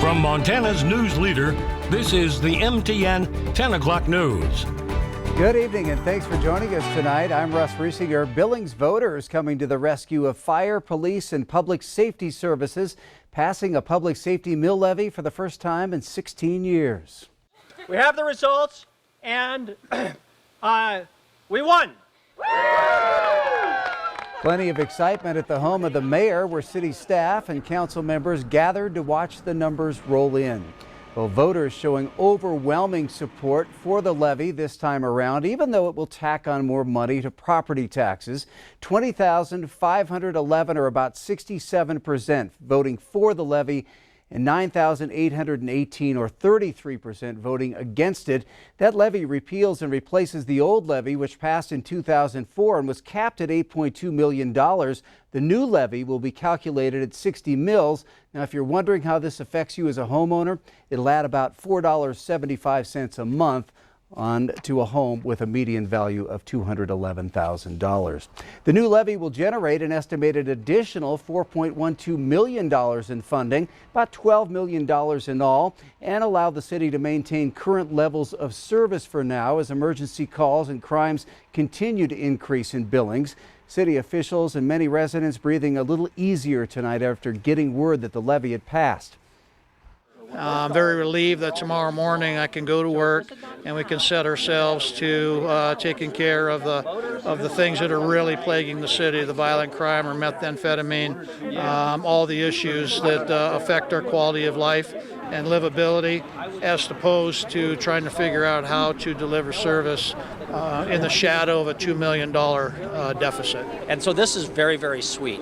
From Montana's news leader, this is the MTN 10 o'clock news. Good evening and thanks for joining us tonight. I'm Russ Riesinger. Billings voters coming to the rescue of fire, police, and public safety services, passing a public safety mill levy for the first time in 16 years. We have the results and we won. Plenty of excitement at the home of the mayor, where city staff and council members gathered to watch the numbers roll in. Well, voters showing overwhelming support for the levy this time around, even though it will tack on more money to property taxes. 20,511, or about 67%, voting for the levy, and 9,818, or 33%, voting against it. That levy repeals and replaces the old levy, which passed in 2004 and was capped at $8.2 million. The new levy will be calculated at 60 mills. Now, if you're wondering how this affects you as a homeowner, it'll add about $4.75 a month on to a home with a median value of $211,000. The new levy will generate an estimated additional $4.12 million in funding, about $12 million in all, and allow the city to maintain current levels of service for now as emergency calls and crimes continue to increase in Billings. City officials and many residents breathing a little easier tonight after getting word that the levy had passed. I'm very relieved that tomorrow morning I can go to work and we can set ourselves to taking care of the things that are really plaguing the city, the violent crime or methamphetamine, all the issues that affect our quality of life and livability, as opposed to trying to figure out how to deliver service in the shadow of a $2 million deficit. And so this is very, very sweet.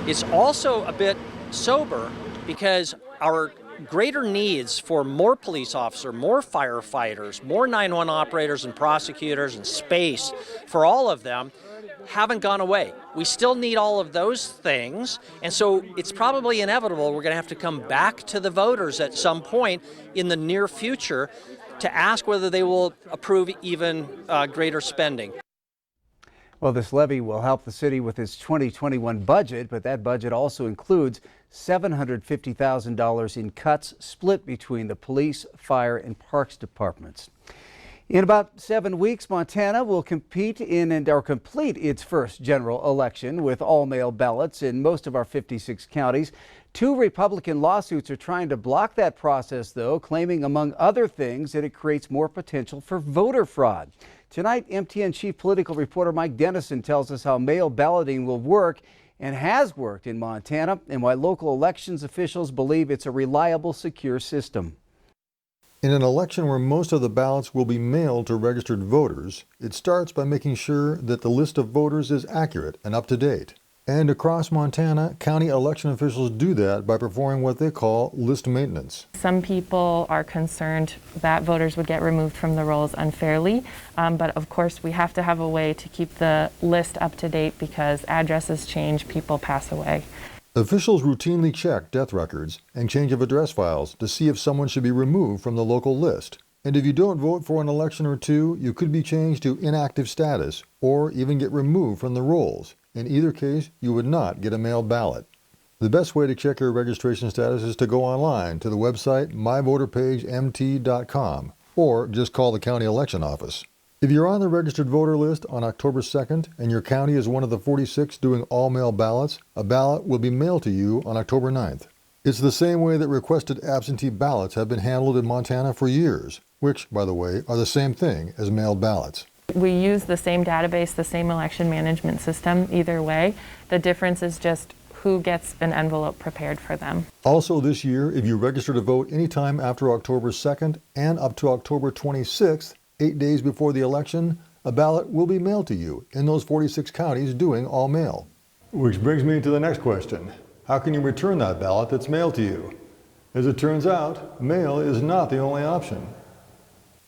It's also a bit sober because our greater needs for more police officers, more firefighters, more 911 operators and prosecutors, and space for all of them haven't gone away. We still need all of those things, and so it's probably inevitable we're going to have to come back to the voters at some point in the near future to ask whether they will approve even greater spending. Well, this levy will help the city with its 2021 budget, but that budget also includes $750,000 in cuts split between the police, fire, and parks departments. In about 7 weeks, Montana will complete its first general election with all-mail ballots in most of our 56 counties. 2 Republican lawsuits are trying to block that process, though, claiming, among other things, that it creates more potential for voter fraud. Tonight, MTN chief political reporter Mike Dennison tells us how mail balloting will work and has worked in Montana, and why local elections officials believe it's a reliable, secure system. In an election where most of the ballots will be mailed to registered voters, it starts by making sure that the list of voters is accurate and up to date. And across Montana, county election officials do that by performing what they call list maintenance. Some people are concerned that voters would get removed from the rolls unfairly, but of course we have to have a way to keep the list up to date because addresses change, people pass away. Officials routinely check death records and change of address files to see if someone should be removed from the local list. And if you don't vote for an election or two, you could be changed to inactive status or even get removed from the rolls. In either case, you would not get a mailed ballot. The best way to check your registration status is to go online to the website myvoterpagemt.com or just call the county election office. If you're on the registered voter list on October 2nd and your county is one of the 46 doing all-mail ballots, a ballot will be mailed to you on October 9th. It's the same way that requested absentee ballots have been handled in Montana for years, which, by the way, are the same thing as mailed ballots. We use the same database, the same election management system either way. The difference is just who gets an envelope prepared for them. Also this year, if you register to vote anytime after October 2nd and up to October 26th, 8 days before the election, a ballot will be mailed to you in those 46 counties doing all mail. Which brings me to the next question. How can you return that ballot that's mailed to you? As it turns out, mail is not the only option.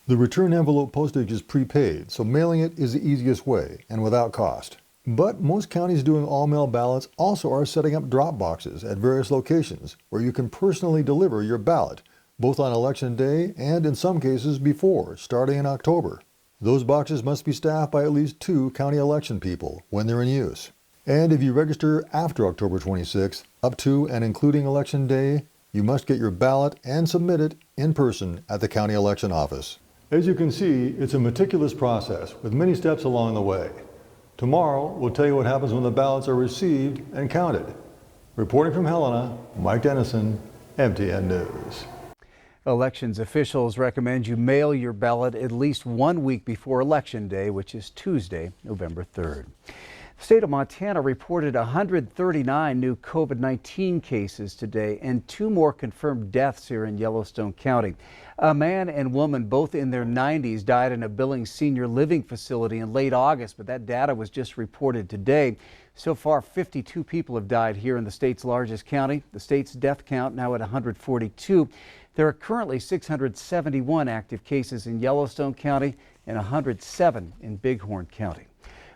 The return envelope postage is prepaid, so mailing it is the easiest way and without cost. But most counties doing all-mail ballots also are setting up drop boxes at various locations where you can personally deliver your ballot, both on election day and in some cases before, starting in October. Those boxes must be staffed by at least 2 county election people when they're in use. And if you register after October 26th, up to and including election day, you must get your ballot and submit it in person at the county election office. As you can see, it's a meticulous process with many steps along the way. Tomorrow, we'll tell you what happens when the ballots are received and counted. Reporting from Helena, Mike Dennison, MTN News. Elections officials recommend you mail your ballot at least 1 week before Election Day, which is Tuesday, November 3rd. The state of Montana reported 139 new COVID-19 cases today and 2 more confirmed deaths here in Yellowstone County. A man and woman, both in their 90s, died in a Billings senior living facility in late August, but that data was just reported today. So far, 52 people have died here in the state's largest county. The state's death count now at 142. There are currently 671 active cases in Yellowstone County and 107 in Bighorn County.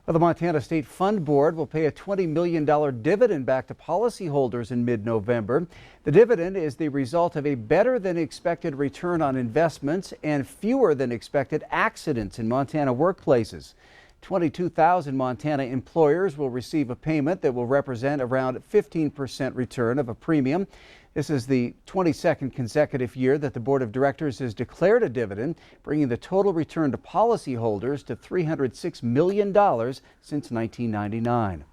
Well, the Montana State Fund Board will pay a $20 million dividend back to policyholders in mid-November. The dividend is the result of a better than expected return on investments and fewer than expected accidents in Montana workplaces. 22,000 Montana employers will receive a payment that will represent around 15% return of a premium. This is the 22nd consecutive year that the Board of Directors has declared a dividend, bringing the total return to policyholders to $306 million since 1999.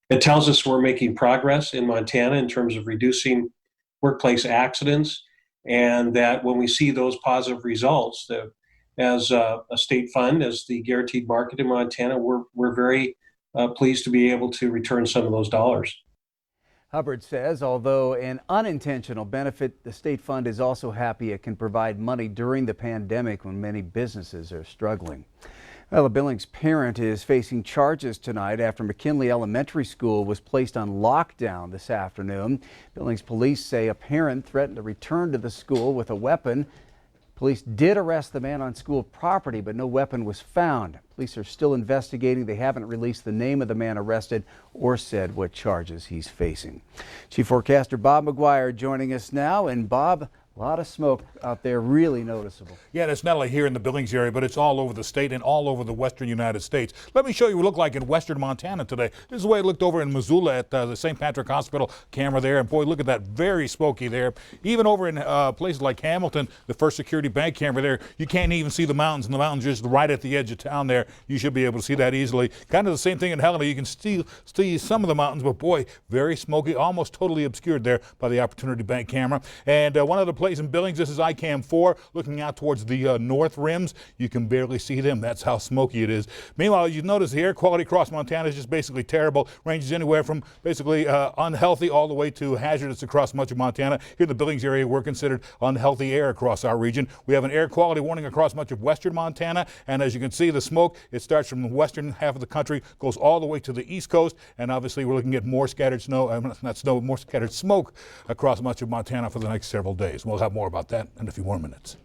It tells us we're making progress in Montana in terms of reducing workplace accidents, and that when we see those positive results, as a state fund, as the guaranteed market in Montana, we're very pleased to be able to return some of those dollars. Hubbard says, although an unintentional benefit, the state fund is also happy it can provide money during the pandemic when many businesses are struggling. Well, a Billings parent is facing charges tonight after McKinley Elementary School was placed on lockdown this afternoon. Billings police say a parent threatened to return to the school with a weapon. Police did arrest the man on school property, but no weapon was found. Police are still investigating. They haven't released the name of the man arrested or said what charges he's facing. Chief Forecaster Bob McGuire joining us now. And Bob, a lot of smoke out there, really noticeable. Yeah, and it's not only here in the Billings area, but it's all over the state and all over the western United States. Let me show you what it looked like in western Montana today. This is the way it looked over in Missoula at the St. Patrick Hospital camera there. And boy, look at that, very smoky there. Even over in places like Hamilton, the First Security Bank camera there, you can't even see the mountains, and the mountains just right at the edge of town there. You should be able to see that easily. Kind of the same thing in Helena. You can still see some of the mountains, but boy, very smoky, almost totally obscured there by the Opportunity Bank camera. And one other place in Billings, this is ICAM 4, looking out towards the north rims. You can barely see them. That's how smoky it is. Meanwhile, you notice the air quality across Montana is just basically terrible. Ranges anywhere from basically unhealthy all the way to hazardous across much of Montana. Here in the Billings area, we're considered unhealthy air across our region. We have an air quality warning across much of western Montana, and as you can see, the smoke, it starts from the western half of the country, goes all the way to the east coast, and obviously we're looking at more scattered more scattered smoke across much of Montana for the next several days. We'll have more about that in a few more minutes.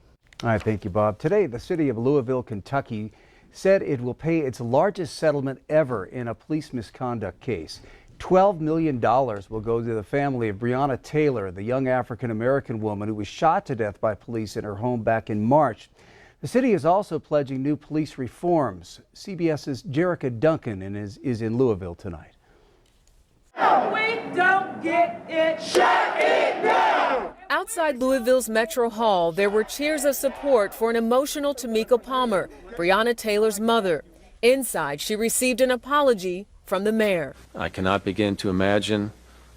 All right, thank you, Bob. Today, the city of Louisville, Kentucky, said it will pay its largest settlement ever in a police misconduct case. $12 million will go to the family of Brianna Taylor, the young African-American woman who was shot to death by police in her home back in March. The city is also pledging new police reforms. CBS's Jerrica Duncan is in Louisville tonight. We don't get it. Shut it down! Outside Louisville's Metro Hall, there were cheers of support for an emotional Tamika Palmer, Brianna Taylor's mother. Inside, she received an apology from the mayor. I cannot begin to imagine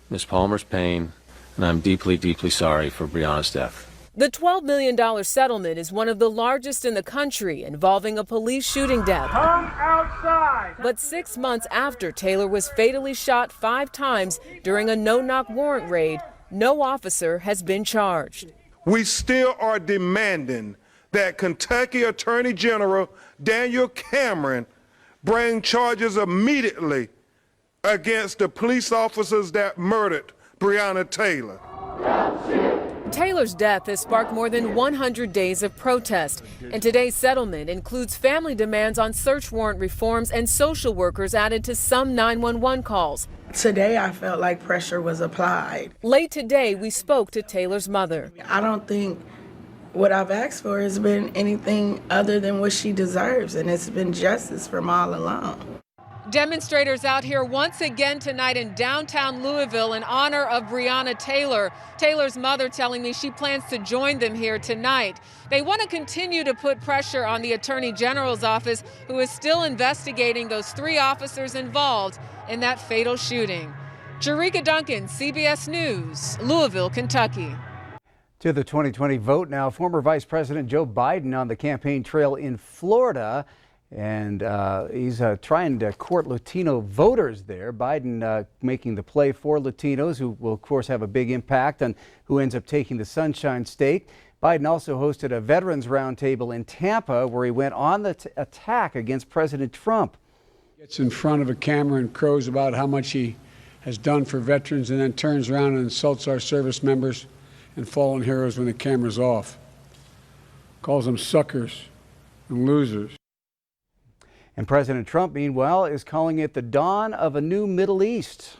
Ms. Palmer's pain, and I'm deeply, deeply sorry for Brianna's death. The $12 million settlement is one of the largest in the country, involving a police shooting death. Come outside! But 6 months after Taylor was fatally shot 5 times during a no-knock warrant raid, no officer has been charged. We still are demanding that Kentucky Attorney General Daniel Cameron bring charges immediately against the police officers that murdered Brianna Taylor. Taylor's death has sparked more than 100 days of protest, and today's settlement includes family demands on search warrant reforms and social workers added to some 911 calls. Today I felt like pressure was applied. Late today, we spoke to Taylor's mother. I don't think what I've asked for has been anything other than what she deserves, and it's been justice from all along. Demonstrators out here once again tonight in downtown Louisville in honor of Brianna Taylor. Taylor's mother telling me she plans to join them here tonight. They want to continue to put pressure on the Attorney General's office, who is still investigating those 3 officers involved in that fatal shooting. Jerika Duncan, CBS News, Louisville, Kentucky. To the 2020 vote now, former Vice President Joe Biden on the campaign trail in Florida. And he's trying to court Latino voters there. Biden making the play for Latinos, who will, of course, have a big impact on who ends up taking the Sunshine State. Biden also hosted a veterans roundtable in Tampa, where he went on the attack against President Trump. Gets in front of a camera and crows about how much he has done for veterans, and then turns around and insults our service members and fallen heroes when the camera's off. Calls them suckers and losers. And President Trump, meanwhile, is calling it the dawn of a new Middle East.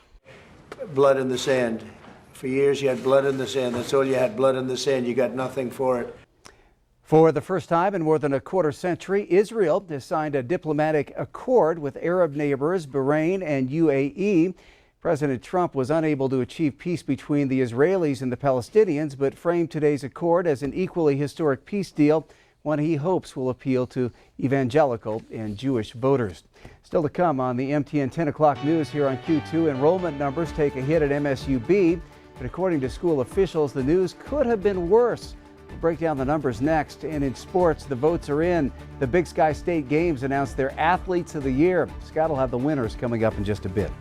Blood in the sand. For years you had blood in the sand. That's all you had, blood in the sand. You got nothing for it. For the first time in more than a quarter century, Israel has signed a diplomatic accord with Arab neighbors Bahrain and UAE. President Trump was unable to achieve peace between the Israelis and the Palestinians, but framed today's accord as an equally historic peace deal, one he hopes will appeal to evangelical and Jewish voters. Still to come on the MTN 10 o'clock news here on Q2, enrollment numbers take a hit at MSUB, but according to school officials, the news could have been worse. We'll break down the numbers next. And in sports, the votes are in. The Big Sky State Games announced their Athletes of the Year. Scott will have the winners coming up in just a bit.